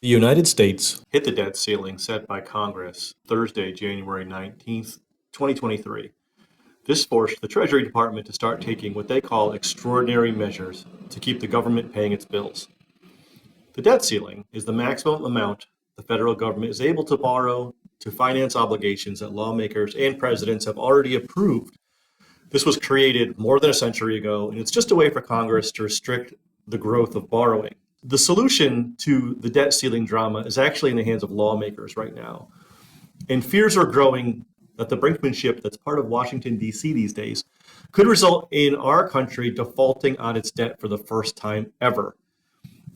The United States hit the debt ceiling set by Congress Thursday, January 19th, 2023. This forced the Treasury Department to start taking what they call extraordinary measures to keep the government paying its bills. The debt ceiling is the maximum amount the federal government is able to borrow to finance obligations that lawmakers and presidents have already approved. This was created more than a century ago, and it's just a way for Congress to restrict the growth of borrowing. The solution to the debt ceiling drama is actually in the hands of lawmakers right now. And fears are growing that the brinkmanship that's part of Washington, D.C. these days could result in our country defaulting on its debt for the first time ever.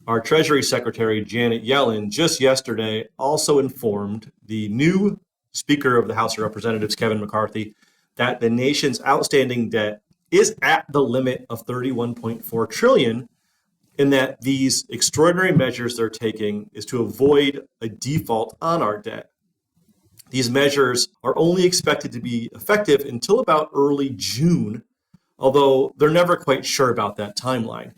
Our Treasury Secretary, Janet Yellen, just yesterday also informed the new Speaker of the House of Representatives, Kevin McCarthy, that the nation's outstanding debt is at the limit of $31.4 trillion, and that these extraordinary measures they're taking is to avoid a default on our debt. These measures are only expected to be effective until about early June, although they're never quite sure about that timeline.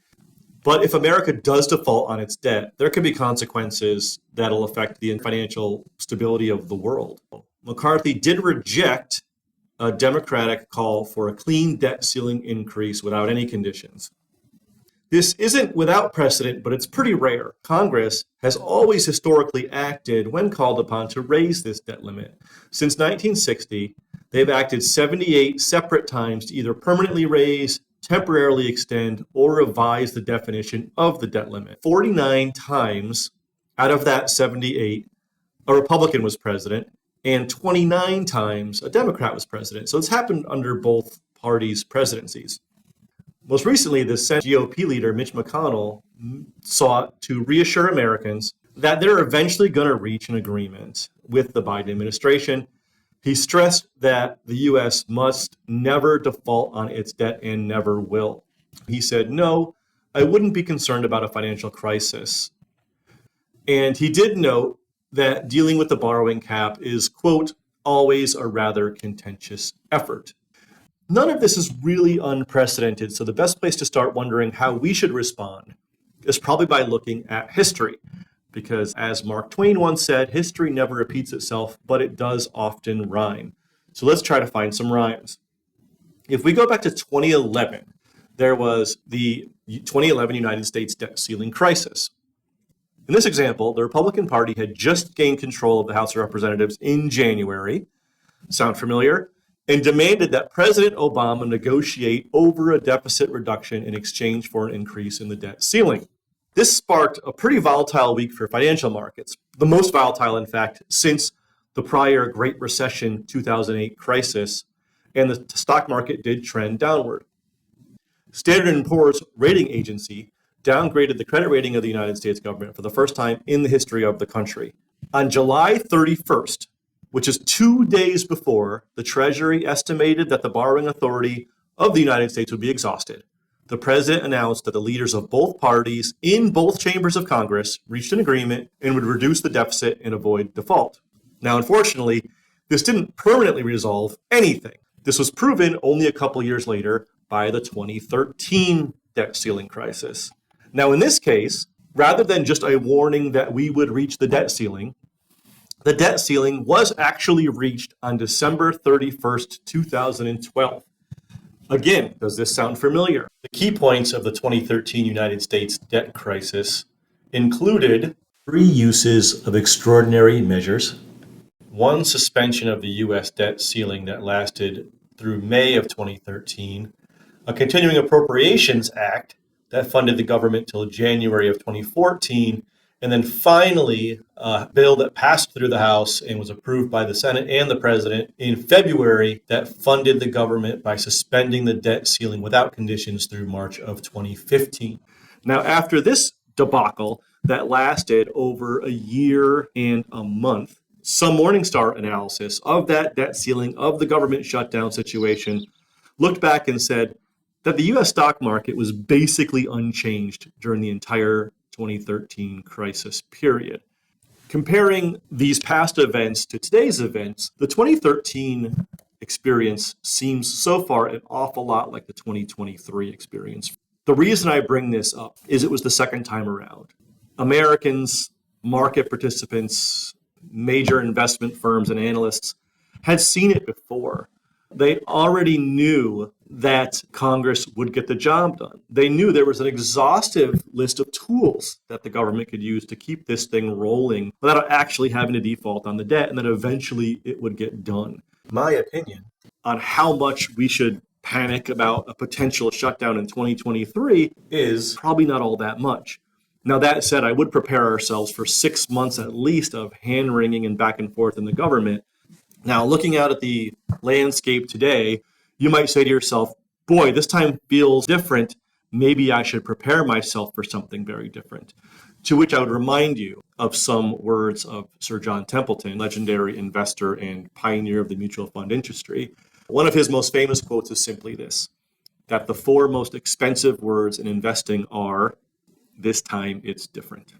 But if America does default on its debt, there could be consequences that'll affect the financial stability of the world. McCarthy did reject a Democratic call for a clean debt ceiling increase without any conditions. This isn't without precedent, but it's pretty rare. Congress has always historically acted when called upon to raise this debt limit. Since 1960, they've acted 78 separate times to either permanently raise, temporarily extend, or revise the definition of the debt limit. 49 times out of that 78, a Republican was president, and 29 times a Democrat was president. So it's happened under both parties' presidencies. Most recently, the Senate GOP leader, Mitch McConnell, sought to reassure Americans that they're eventually going to reach an agreement with the Biden administration. He stressed that the U.S. must never default on its debt and never will. He said, "No, I wouldn't be concerned about a financial crisis." And he did note that dealing with the borrowing cap is, quote, always a rather contentious effort. None of this is really unprecedented, so the best place to start wondering how we should respond is probably by looking at history. Because as Mark Twain once said, history never repeats itself, but it does often rhyme. So let's try to find some rhymes. If we go back to 2011, there was the 2011 United States debt ceiling crisis. In this example, the Republican Party had just gained control of the House of Representatives in January. Sound familiar? And demanded that President Obama negotiate over a deficit reduction in exchange for an increase in the debt ceiling. This sparked a pretty volatile week for financial markets, the most volatile, in fact, since the prior Great Recession 2008 crisis, and the stock market did trend downward. Standard & Poor's rating agency downgraded the credit rating of the United States government for the first time in the history of the country. On July 31st, which is 2 days before the Treasury estimated that the borrowing authority of the United States would be exhausted, the president announced that the leaders of both parties in both chambers of Congress reached an agreement and would reduce the deficit and avoid default. Now, unfortunately, this didn't permanently resolve anything. This was proven only a couple years later by the 2013 debt ceiling crisis. Now, in this case, rather than just a warning that we would reach the debt ceiling was actually reached on December 31st, 2012. Again, does this sound familiar? The key points of the 2013 United States debt crisis included 3 uses of extraordinary measures, 1 suspension of the U.S. debt ceiling that lasted through May of 2013, a continuing appropriations act that funded the government till January of 2014, and then finally, a bill that passed through the House and was approved by the Senate and the President in February that funded the government by suspending the debt ceiling without conditions through March of 2015. Now, after this debacle that lasted over a year and a month, some Morningstar analysis of that debt ceiling, of the government shutdown situation, looked back and said that the U.S. stock market was basically unchanged during the entire 2013 crisis period. Comparing these past events to today's events, the 2013 experience seems so far an awful lot like the 2023 experience. The reason I bring this up is it was the second time around. Americans market participants, major investment firms, and analysts had seen it before. They already knew that Congress would get the job done. They knew there was an exhaustive list of tools that the government could use to keep this thing rolling without actually having to default on the debt, and that eventually it would get done. My opinion on how much we should panic about a potential shutdown in 2023 is probably not all that much. Now, that said, I would prepare ourselves for 6 months at least of hand-wringing and back and forth in the government. Now, looking out at the landscape today, you might say to yourself, boy, this time feels different. Maybe I should prepare myself for something very different. To which I would remind you of some words of Sir John Templeton, legendary investor and pioneer of the mutual fund industry. One of his most famous quotes is simply this, that the 4 most expensive words in investing are, "This time it's different."